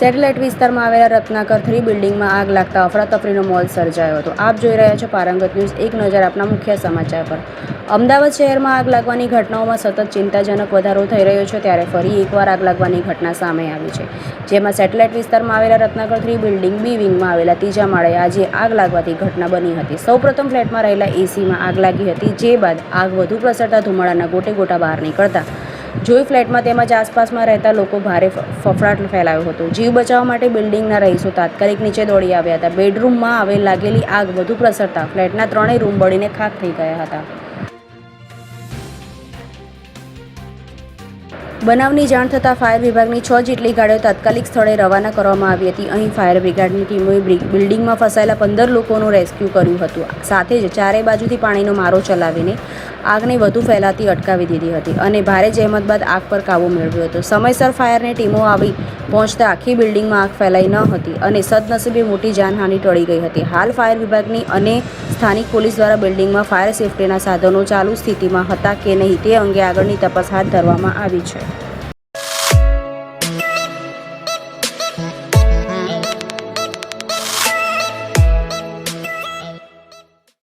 Satellite વિસ્તારમાં આવેલા રત્નાકર 3 બિલ્ડિંગમાં આગ લાગતા અફરાતફરીનો માહોલ સર્જાયો હતો। આપ જોઈ રહ્યા છો પારંગત ન્યૂઝ। એક નજર આપના મુખ્ય સમાચાર પર। અમદાવાદ શહેરમાં આગ લાગવાની ઘટનાઓમાં સતત ચિંતાજનક વધારો થઈ રહ્યો છે, ત્યારે ફરી એકવાર આગ લાગવાની ઘટના સામે આવી છે, જેમાં સેટેલાઇટ વિસ્તારમાં આવેલા રત્નાકર 3 બિલ્ડિંગ બી વિંગમાં આવેલા ત્રીજા માળે આજે આગ લાગવાથી ઘટના બની હતી। સૌપ્રથમ ફ્લેટમાં રહેલા એસીમાં આગ લાગી હતી, જે બાદ આગ વધુ પ્રસરતા ધુમાડાના ગોટે ગોટા બહાર નીકળતા જોઈ ફ્લેટમાં તેમજ આસપાસમાં રહેતા લોકો ભારે ફફડાટ ફેલાયો હતો। જીવ બચાવવા માટે બિલ્ડિંગના રહીશો તાત્કાલિક નીચે દોડી આવ્યા હતા। બેડરૂમમાં લાગેલી આગ વધુ પ્રસરતા ફ્લેટના 3 રૂમ બળીને ખાખ થઈ ગયા હતા। બનાવની જાણ થતાં ફાયર વિભાગની 6 જેટલી ગાડીઓ તાત્કાલિક સ્થળે રવાના કરવામાં આવી હતી। અહીં ફાયર બ્રિગેડની ટીમોએ બિલ્ડિંગમાં ફસાયેલા 15 લોકોનું રેસ્ક્યુ કર્યું હતું, સાથે જ ચારે બાજુથી પાણીનો મારો ચલાવીને આગને વધુ ફેલાતી અટકાવી દીધી હતી અને ભારે જહેમત બાદ આગ પર કાબૂ મેળવ્યો હતો। સમયસર ફાયરની ટીમો આવી પહોંચતા આખી બિલ્ડિંગમાં આગ ફેલાઈ ન હતી અને સદનસીબે મોટી જાનહાનિ ટળી ગઈ હતી। હાલ ફાયર વિભાગની અને સ્થાનિક પોલીસ દ્વારા બિલ્ડિંગમાં ફાયર સેફટીના સાધનો ચાલુ સ્થિતિમાં હતા કે નહીં તે અંગે આગળની તપાસ હાથ ધરવામાં આવી છે।